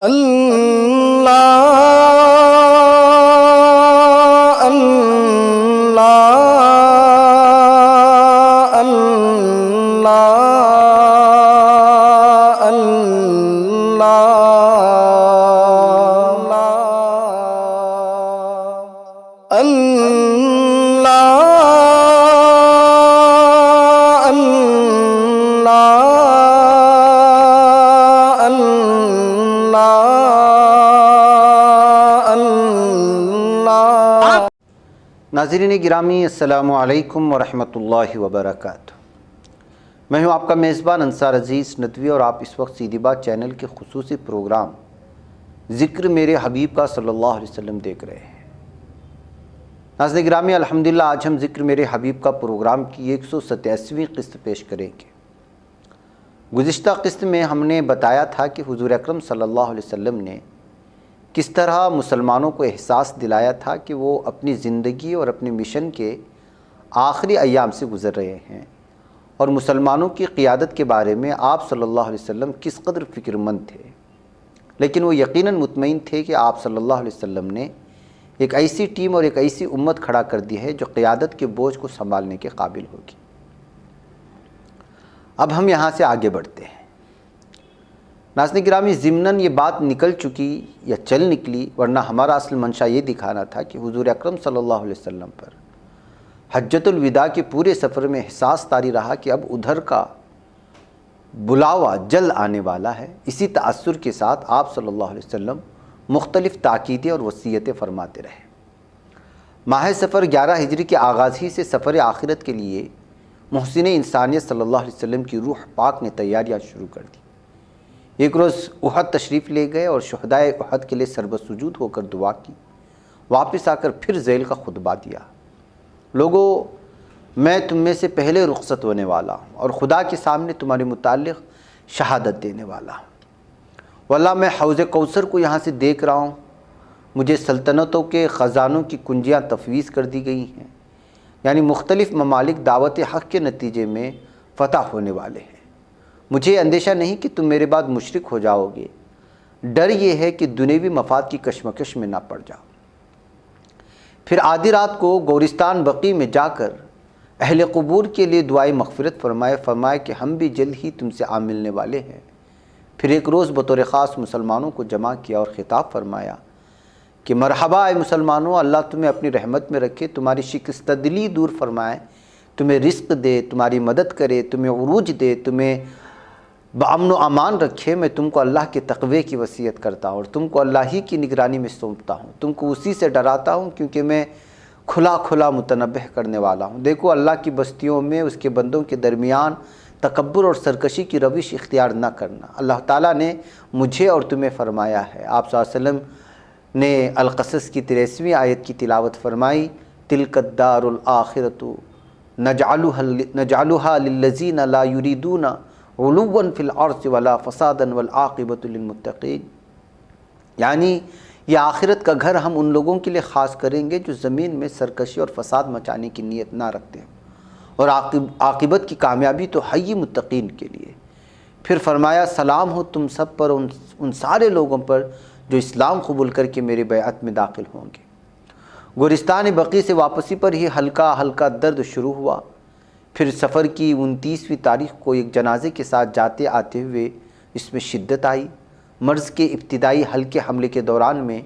اللہ اللہ اللہ اللہ ناظرین گرامی، السلام علیکم ورحمۃ اللہ وبرکاتہ۔ میں ہوں آپ کا میزبان انصار عزیز ندوی، اور آپ اس وقت سیدھی بات چینل کے خصوصی پروگرام ذکر میرے حبیب کا صلی اللہ علیہ وسلم دیکھ رہے ہیں۔ ناظرین گرامی، الحمدللہ آج ہم ذکر میرے حبیب کا پروگرام کی 187ویں قسط پیش کریں گے۔ گزشتہ قسط میں ہم نے بتایا تھا کہ حضور اکرم صلی اللہ علیہ وسلم نے کس طرح مسلمانوں کو احساس دلایا تھا کہ وہ اپنی زندگی اور اپنے مشن کے آخری ایام سے گزر رہے ہیں، اور مسلمانوں کی قیادت کے بارے میں آپ صلی اللہ علیہ وسلم کس قدر فکر مند تھے، لیکن وہ یقیناً مطمئن تھے کہ آپ صلی اللہ علیہ وسلم نے ایک ایسی ٹیم اور ایک ایسی امت کھڑا کر دی ہے جو قیادت کے بوجھ کو سنبھالنے کے قابل ہوگی۔ اب ہم یہاں سے آگے بڑھتے ہیں۔ ناظرین گرامی، ضمناً یہ بات نکل چکی یا چل نکلی، ورنہ ہمارا اصل منشا یہ دکھانا تھا کہ حضور اکرم صلی اللہ علیہ وسلم پر حجۃ الوداع کے پورے سفر میں احساس طاری رہا کہ اب ادھر کا بلاوا جلد آنے والا ہے۔ اسی تأثر کے ساتھ آپ صلی اللہ علیہ وسلم مختلف تاکیدیں اور وصیتیں فرماتے رہے۔ ماہ سفر 11 ہجری کے آغاز ہی سے سفر آخرت کے لیے محسن انسانیت صلی اللہ علیہ وسلم کی روح پاک نے تیاریاں شروع کر دی۔ ایک روز احد تشریف لے گئے اور شہدائے احد کے لیے سربسجود ہو کر دعا کی۔ واپس آ کر پھر ذیل کا خطبہ دیا: لوگو، میں تم میں سے پہلے رخصت ہونے والا ہوں اور خدا کے سامنے تمہارے متعلق شہادت دینے والا ہوں۔ واللہ میں حوض کوثر کو یہاں سے دیکھ رہا ہوں، مجھے سلطنتوں کے خزانوں کی کنجیاں تفویض کر دی گئی ہیں، یعنی مختلف ممالک دعوت حق کے نتیجے میں فتح ہونے والے ہیں۔ مجھے اندیشہ نہیں کہ تم میرے بعد مشرک ہو جاؤ گے، ڈر یہ ہے کہ دنیوی مفاد کی کشمکش میں نہ پڑ جاؤ۔ پھر آدھی رات کو گورستان بقیع میں جا کر اہل قبور کے لیے دعائے مغفرت فرمائے کہ ہم بھی جلد ہی تم سے آ ملنے والے ہیں۔ پھر ایک روز بطور خاص مسلمانوں کو جمع کیا اور خطاب فرمایا کہ مرحبا اے مسلمانوں، اللہ تمہیں اپنی رحمت میں رکھے، تمہاری شکست دلی دور فرمائے، تمہیں رزق دے، تمہاری مدد کرے، تمہیں عروج دے، تمہیں بامن و امان رکھے۔ میں تم کو اللہ کے تقوی کی وصیت کرتا ہوں اور تم کو اللہ ہی کی نگرانی میں سونپتا ہوں، تم کو اسی سے ڈراتا ہوں کیونکہ میں کھلا متنبہ کرنے والا ہوں۔ دیکھو، اللہ کی بستیوں میں اس کے بندوں کے درمیان تکبر اور سرکشی کی روش اختیار نہ کرنا۔ اللہ تعالیٰ نے مجھے اور تمہیں فرمایا ہے۔ آپ صلی اللہ علیہ وسلم نے القصص کی 83ویں آیت کی تلاوت فرمائی: تلک الدار الآخرۃ نجعلها للذین لا یریدون علوا فی الارض ولا فسادا والعاقبۃ للمتقین، یعنی یہ آخرت کا گھر ہم ان لوگوں کے لیے خاص کریں گے جو زمین میں سرکشی اور فساد مچانے کی نیت نہ رکھتے ہیں، اور عاقبت کی کامیابی تو ہے ہی متقین کے لیے۔ پھر فرمایا: سلام ہو تم سب پر، ان سارے لوگوں پر جو اسلام قبول کر کے میرے بیعت میں داخل ہوں گے۔ گورستان بقیع سے واپسی پر ہی ہلکا ہلکا درد شروع ہوا۔ پھر سفر کی 29ویں تاریخ کو ایک جنازے کے ساتھ جاتے آتے ہوئے اس میں شدت آئی۔ مرض کے ابتدائی ہلکے حملے کے دوران میں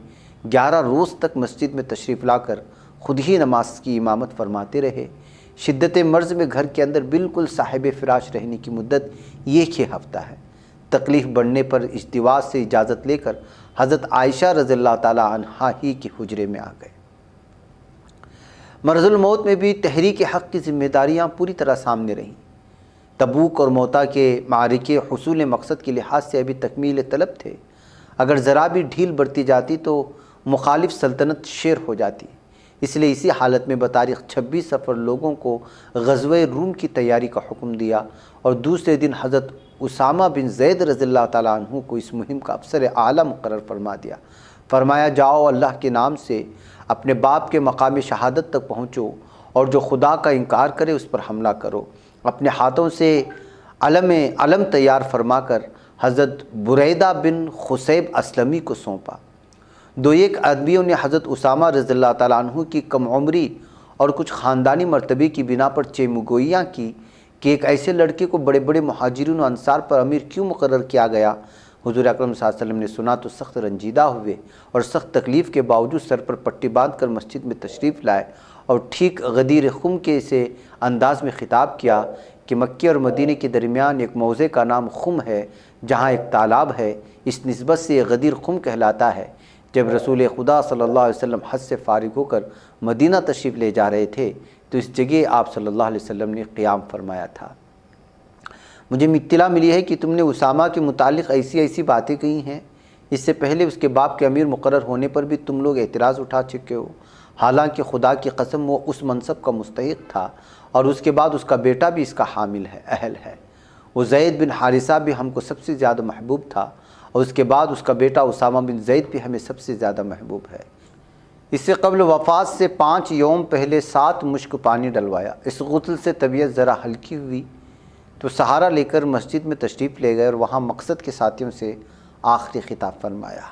11 روز تک مسجد میں تشریف لا کر خود ہی نماز کی امامت فرماتے رہے۔ شدت مرض میں گھر کے اندر بالکل صاحب فراش رہنے کی مدت 1 ہفتہ ہے۔ تکلیف بڑھنے پر ازدواج سے اجازت لے کر حضرت عائشہ رضی اللہ تعالی عنہا ہی کے حجرے میں آ گئے۔ مرض الموت میں بھی تحریک حق کی ذمہ داریاں پوری طرح سامنے رہیں۔ تبوک اور موتا کے معرکے حصول مقصد کے لحاظ سے ابھی تکمیل طلب تھے۔ اگر ذرا بھی ڈھیل برتی جاتی تو مخالف سلطنت شیر ہو جاتی، اس لیے اسی حالت میں بتاریخ 26 صفر لوگوں کو غزوہ روم کی تیاری کا حکم دیا، اور دوسرے دن حضرت اسامہ بن زید رضی اللہ تعالیٰ عنہ کو اس مہم کا افسر اعلیٰ مقرر فرما دیا۔ فرمایا: جاؤ، اللہ کے نام سے اپنے باپ کے مقام شہادت تک پہنچو، اور جو خدا کا انکار کرے اس پر حملہ کرو۔ اپنے ہاتھوں سے علم تیار فرما کر حضرت بریدہ بن خصیب اسلمی کو سونپا۔ دو ایک آدمیوں نے حضرت اسامہ رضی اللہ تعالیٰ عنہ کی کم عمری اور کچھ خاندانی مرتبے کی بنا پر چیمگوئیاں کی کہ ایک ایسے لڑکے کو بڑے بڑے مہاجرین و انصار پر امیر کیوں مقرر کیا گیا۔ حضور اکرم صلی اللہ علیہ وسلم نے سنا تو سخت رنجیدہ ہوئے اور سخت تکلیف کے باوجود سر پر پٹی باندھ کر مسجد میں تشریف لائے اور ٹھیک غدیر خم کے سے انداز میں خطاب کیا کہ مکے اور مدینے کے درمیان ایک موضع کا نام خم ہے جہاں ایک تالاب ہے، اس نسبت سے یہ غدیر خم کہلاتا ہے۔ جب رسول خدا صلی اللہ علیہ وسلم حج سے فارغ ہو کر مدینہ تشریف لے جا رہے تھے تو اس جگہ آپ صلی اللہ علیہ وسلم نے قیام فرمایا تھا۔ مجھے اطلاع ملی ہے کہ تم نے اسامہ کے متعلق ایسی باتیں کہی ہیں، اس سے پہلے اس کے باپ کے امیر مقرر ہونے پر بھی تم لوگ اعتراض اٹھا چکے ہو، حالانکہ خدا کی قسم وہ اس منصب کا مستحق تھا اور اس کے بعد اس کا بیٹا بھی اس کا حامل ہے، اہل ہے۔ وہ زید بن حارثہ بھی ہم کو سب سے زیادہ محبوب تھا اور اس کے بعد اس کا بیٹا اسامہ بن زید بھی ہمیں سب سے زیادہ محبوب ہے۔ اس سے قبل وفات سے 5 یوم پہلے 7 مشک پانی ڈلوایا۔ اس غسل سے طبیعت ذرا ہلکی ہوئی تو سہارا لے کر مسجد میں تشریف لے گئے اور وہاں مقصد کے ساتھیوں سے آخری خطاب فرمایا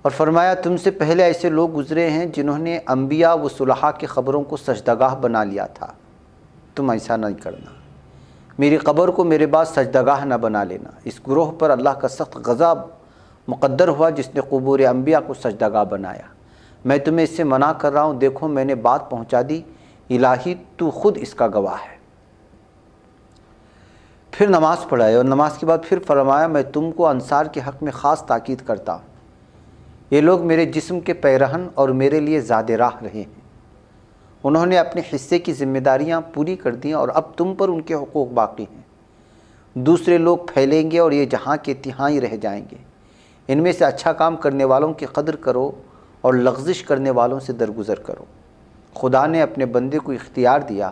اور فرمایا تم سے پہلے ایسے لوگ گزرے ہیں جنہوں نے انبیاء و صلحاء کی قبروں کو سجدگاہ بنا لیا تھا، تم ایسا نہیں کرنا، میری قبر کو میرے بعد سجدگاہ نہ بنا لینا۔ اس گروہ پر اللہ کا سخت غضب مقدر ہوا جس نے قبور انبیاء کو سجدگاہ بنایا۔ میں تمہیں اس سے منع کر رہا ہوں، دیکھو میں نے بات پہنچا دی، الہی تو خود اس کا گواہ ہے۔ پھر نماز پڑھائے اور نماز کے بعد پھر فرمایا میں تم کو انصار کے حق میں خاص تاکید کرتا ہوں، یہ لوگ میرے جسم کے پیرہن اور میرے لیے زاد راہ رہے ہیں، انہوں نے اپنے حصے کی ذمہ داریاں پوری کر دیں اور اب تم پر ان کے حقوق باقی ہیں۔ دوسرے لوگ پھیلیں گے اور یہ جہاں کے تہائی رہ جائیں گے، ان میں سے اچھا کام کرنے والوں کی قدر کرو اور لغزش کرنے والوں سے درگزر کرو۔ خدا نے اپنے بندے کو اختیار دیا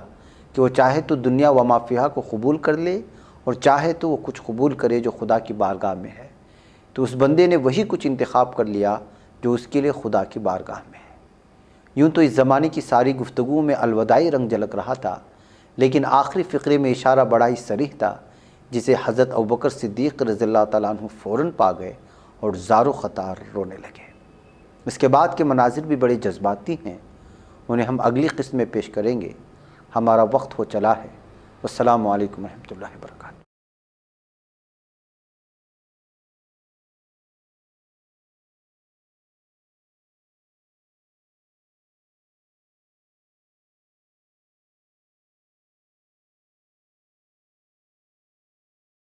کہ وہ چاہے تو دنیا و ما فیہا کو قبول کر لے اور چاہے تو وہ کچھ قبول کرے جو خدا کی بارگاہ میں ہے، تو اس بندے نے وہی کچھ انتخاب کر لیا جو اس کے لیے خدا کی بارگاہ میں ہے۔ یوں تو اس زمانے کی ساری گفتگو میں الوداعی رنگ جھلک رہا تھا، لیکن آخری فقرے میں اشارہ بڑا ہی صریح تھا جسے حضرت ابوبکر صدیق رضی اللہ تعالیٰ عنہ فوراً پا گئے اور زار و خطار رونے لگے۔ اس کے بعد کے مناظر بھی بڑے جذباتی ہیں، انہیں ہم اگلی قسط میں پیش کریں گے۔ ہمارا وقت ہو چلا ہے۔ والسلام علیکم ورحمۃ اللہ وبرکاتہ۔